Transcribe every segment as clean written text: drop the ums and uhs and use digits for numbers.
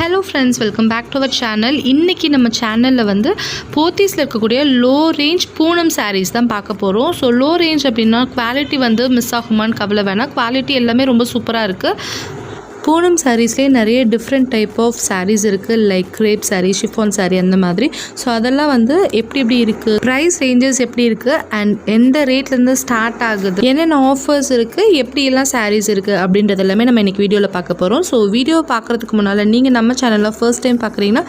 Hello friends, welcome back to our channel. இன்றைக்கி நம்ம சேனலில் வந்து போத்தீஸில் இருக்கக்கூடிய லோ ரேஞ்ச் பூனம் சாரீஸ் தான் பார்க்க போகிறோம். ஸோ லோ ரேஞ்ச் அப்படின்னா குவாலிட்டி வந்து மிஸ் ஆகுமான்னு கவலை வேணாம். குவாலிட்டி எல்லாமே ரொம்ப சூப்பராக இருக்குது. பூனம் சாரீஸ்லேயே நிறைய டிஃப்ரெண்ட் டைப் ஆஃப் சாரீஸ் இருக்குது. Like crepe sari, chiffon sari அந்த மாதிரி. ஸோ அதெல்லாம் வந்து எப்படி இருக்குது, ப்ரைஸ் ரேஞ்சஸ் எப்படி இருக்குது, அண்ட் எந்த ரேட்லேருந்து ஸ்டார்ட் ஆகுது, என்னென்ன ஆஃபர்ஸ் இருக்குது, எப்படியெல்லாம் சாரீஸ் இருக்குது அப்படின்றது எல்லாமே நம்ம இன்றைக்கி வீடியோவில் பார்க்க போகிறோம். ஸோ வீடியோ பார்க்குறதுக்கு முன்னால் நீங்கள் நம்ம சேனலில் ஃபர்ஸ்ட் டைம் பார்க்குறீங்கன்னா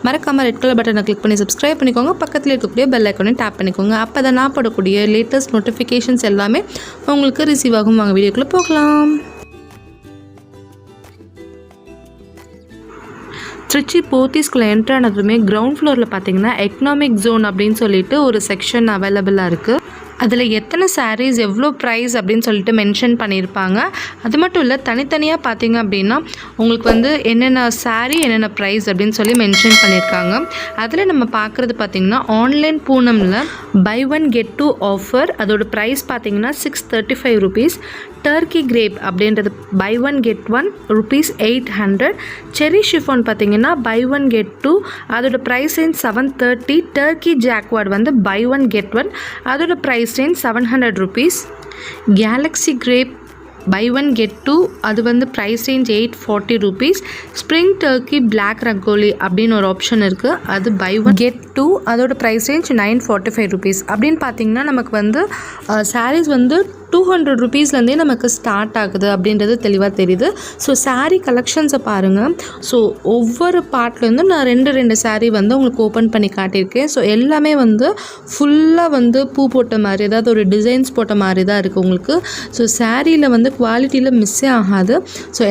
மறக்காமல் ரெட் கலர் பட்டனை கிளிக் பண்ணி சப்ஸ்கிரைப் பண்ணிக்கோங்க. பக்கத்தில் இருக்கக்கூடிய பெல் ஐக்கானை டேப் பண்ணிக்கோங்க. அப்போ தான் நான் போடக்கூடிய லேட்டஸ்ட் நோட்டிஃபிகேஷன்ஸ் எல்லாமே உங்களுக்கு ரிசீவ் ஆகும். வாங்க வீடியோக்குள்ளே போகலாம். ட்ரிச்சி போத்தீஸ்குள்ளே என்ட்ரு ஆனதுமே கிரவுண்ட் ஃப்ளோரில் பார்த்தீங்கன்னா எக்கனாமிக் ஜோன் அப்படின்னு சொல்லிட்டு ஒரு செக்ஷன் அவைலபிளாக இருக்குது. அதில் எத்தனை சாரீஸ் எவ்வளோ ப்ரைஸ் அப்படின்னு சொல்லிட்டு மென்ஷன் பண்ணியிருப்பாங்க. அது மட்டும் இல்லை, தனித்தனியாக பார்த்தீங்க அப்படின்னா உங்களுக்கு வந்து என்னென்ன சாரீ என்னென்ன ப்ரைஸ் அப்படின்னு சொல்லி மென்ஷன் பண்ணியிருக்காங்க. அதில் நம்ம பார்க்குறது பார்த்திங்கன்னா ஆன்லைன் பூனமில் buy one get two offer. அதோட ப்ரைஸ் பார்த்திங்கன்னா ₹635. டர்க்கி கிரேப் அப்படின்றது buy one get one ₹800. Cherry chiffon பார்த்திங்கன்னா பை ஒன் கெட் டூ, அதோட ப்ரைஸ் ரேஞ்ச் $730. டர்க்கி ஜாக்வார்ட் வந்து பை ஒன் கெட் ஒன், அதோட price range ₹700. Galaxy crepe buy one get two, அது வந்து price range ₹840. Spring Turkey black rangoli அப்படின்னு ஒரு option இருக்குது. அது பை ஒன் கெட் டூ, அதோட ப்ரைஸ் ரேஞ்ச் ₹945. அப்படின்னு பார்த்தீங்கன்னா நமக்கு வந்து சாரீஸ் வந்து ₹200 நமக்கு ஸ்டார்ட் ஆகுது அப்படின்றது தெளிவாக தெரியுது. ஸோ சாரீ கலெக்ஷன்ஸை பாருங்கள். ஸோ ஒவ்வொரு பார்ட்லேருந்தும் நான் ரெண்டு சாரீ வந்து உங்களுக்கு ஓப்பன் பண்ணி காட்டியிருக்கேன். ஸோ எல்லாமே வந்து ஃபுல்லாக வந்து பூ போட்ட மாதிரி, ஏதாவது ஒரு டிசைன்ஸ் போட்ட மாதிரி தான் இருக்குது உங்களுக்கு. ஸோ சாரியில் வந்து குவாலிட்டியில் மிஸ்ஸே ஆகாது. ஸோ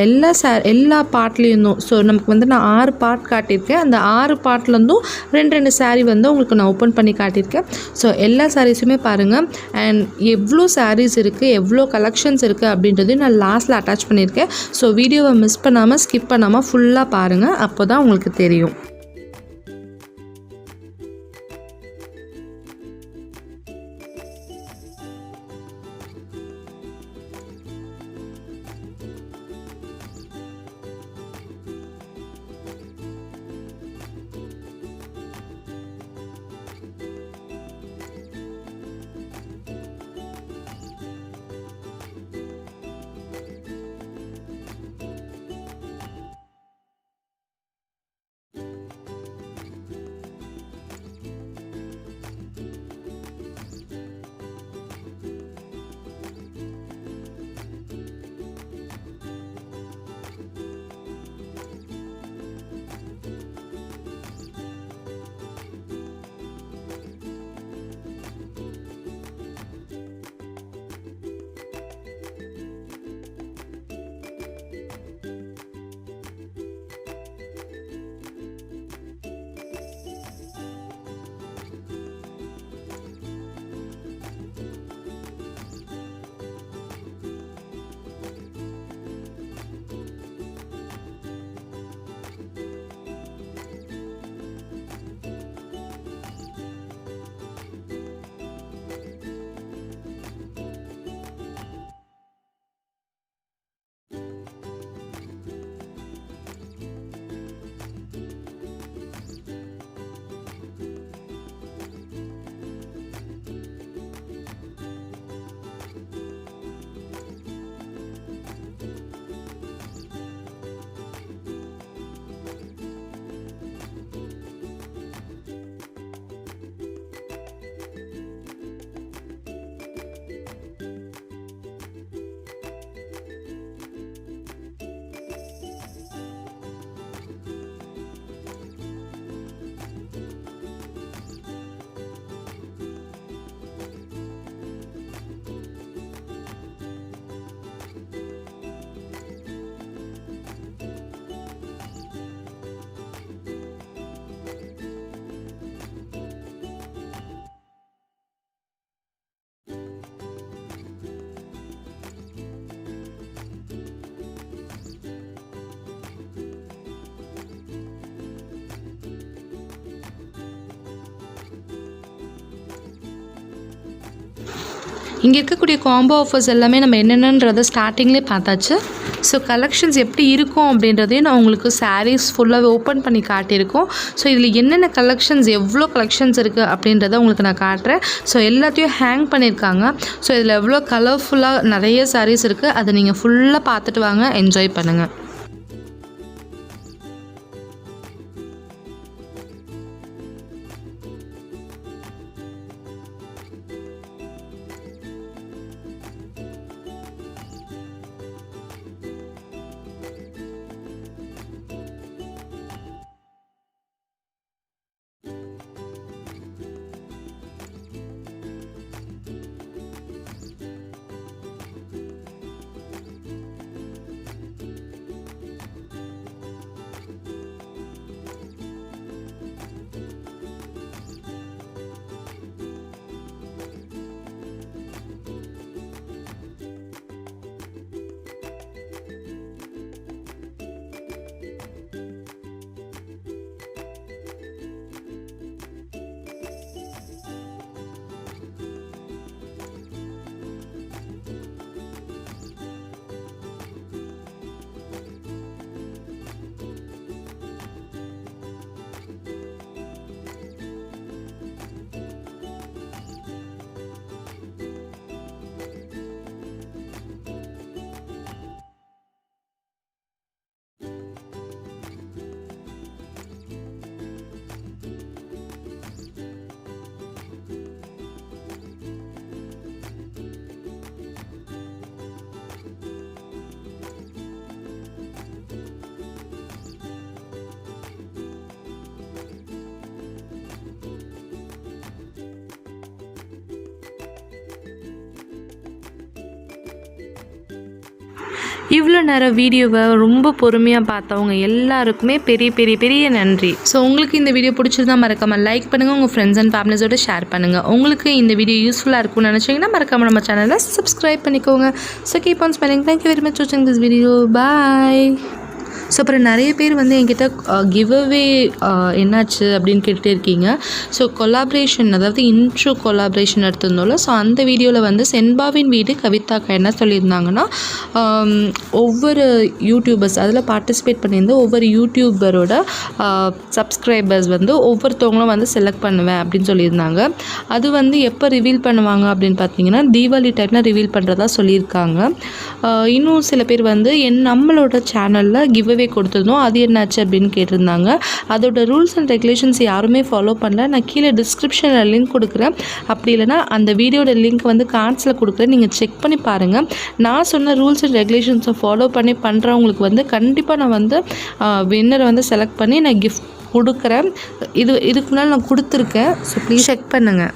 எல்லா பார்ட்லேருந்தும், ஸோ நமக்கு வந்து நான் 6 பார்ட் காட்டியிருக்கேன். அந்த 6 பார்ட்லேருந்தும் ரெண்டு சாரீ வந்து உங்களுக்கு நான் ஓப்பன் பண்ணி காட்டியிருக்கேன். ஸோ எல்லா சாரீஸுமே பாருங்கள். அண்ட் எவ்வளோ சாரீஸ் இருக்குது, எவ்வளோ கலெக்ஷன்ஸ் இருக்குது அப்படின்றது நான் லாஸ்ட்டில் அட்டாச் பண்ணியிருக்கேன். ஸோ வீடியோவை மிஸ் பண்ணாமல் ஸ்கிப் பண்ணாமல் ஃபுல்லாக பாருங்கள், அப்போ தான் உங்களுக்கு தெரியும். இங்கே இருக்கக்கூடிய காம்போ ஆஃபர்ஸ் எல்லாமே நம்ம என்னென்னன்றதை ஸ்டார்டிங்லேயே பார்த்தாச்சு. ஸோ கலெக்ஷன்ஸ் எப்படி இருக்கும் அப்படின்றதையும் நான் உங்களுக்கு சாரீஸ் ஃபுல்லாக ஓப்பன் பண்ணி காட்டியிருக்கோம். ஸோ இதில் என்னென்ன கலெக்ஷன்ஸ் எவ்வளோ கலெக்ஷன்ஸ் இருக்குது அப்படின்றத உங்களுக்கு நான் காட்டுறேன். ஸோ எல்லாத்தையும் ஹேங் பண்ணியிருக்காங்க. ஸோ இதில் எவ்வளோ கலர்ஃபுல்லாக நிறைய சாரீஸ் இருக்குது, அதை நீங்கள் ஃபுல்லாக பார்த்துட்டு வாங்க, என்ஜாய் பண்ணுங்கள். இவ்வளோ நேரம் வீடியோவை ரொம்ப பொறுமையாக பார்த்தவங்க எல்லாருக்குமே பெரிய பெரிய பெரிய நன்றி. ஸோ உங்களுக்கு இந்த வீடியோ பிடிச்சிருந்தா மறக்காமல் லைக் பண்ணுங்கள், உங்கள் ஃப்ரெண்ட்ஸ் அண்ட் ஃபேமிலிஸோட ஷேர் பண்ணுங்கள். உங்களுக்கு இந்த வீடியோ யூஸ்ஃபுல்லாக இருக்கும்னு நினச்சிங்கன்னா மறக்காமல் நம்ம சேனலை சப்ஸ்கிரைப் பண்ணிக்கோங்க. So keep on smiling. Thank you very much வாட்சிங் திஸ் வீடியோ. பாய். ஸோ அப்புறம் நிறைய பேர் வந்து என்கிட்ட கிவ்அவே என்னாச்சு அப்படின்னு கேட்டுகிட்டே இருக்கீங்க. ஸோ கொலாப்ரேஷன், அதாவது இன்ட்ரோ கொலாப்ரேஷன் எடுத்திருந்தோம்ல, ஸோ அந்த வீடியோவில் வந்து சென்பாவின் வீடு கவிதாக்கா என்ன சொல்லியிருந்தாங்கன்னா, ஒவ்வொரு யூடியூபர்ஸ் அதில் பார்ட்டிசிபேட் பண்ணியிருந்த ஒவ்வொரு யூடியூபரோட சப்ஸ்கிரைபர்ஸ் வந்து ஒவ்வொருத்தவங்களும் வந்து செலக்ட் பண்ணுவேன் அப்படின்னு சொல்லியிருந்தாங்க. அது வந்து எப்போ ரிவீல் பண்ணுவாங்க அப்படின்னு பார்த்தீங்கன்னா தீபாவளி டைமில் ரிவீல் பண்ணுறதா சொல்லியிருக்காங்க. இன்னும் சில பேர் வந்து நம்மளோட சேனலில் கிவ்அவே கொடுத்துருந்தோம், அது என்னாச்சு அப்படின்னு கேட்டிருந்தாங்க. அதோட ரூல்ஸ் அண்ட் ரெகுலேஷன்ஸ் யாருமே ஃபாலோ பண்ணல. நான் கீழே டிஸ்கிரிப்ஷனில் லிங்க் கொடுக்குறேன், அப்படி இல்லைனா அந்த வீடியோட லிங்க் வந்து கார்ட்ஸில் கொடுக்குறேன், நீங்கள் செக் பண்ணி பாருங்கள். நான் சொன்ன ரூல்ஸ் அண்ட் ரெகுலேஷன்ஸை ஃபாலோ பண்ணி பண்ணுறவங்களுக்கு வந்து கண்டிப்பாக நான் வந்து வின்னரை வந்து செலக்ட் பண்ணி நான் கிஃப்ட் கொடுக்குறேன். இதுக்கு முன்னால் நான் கொடுத்துருக்கேன். ஸோ ப்ளீஸ் செக் பண்ணுங்கள்.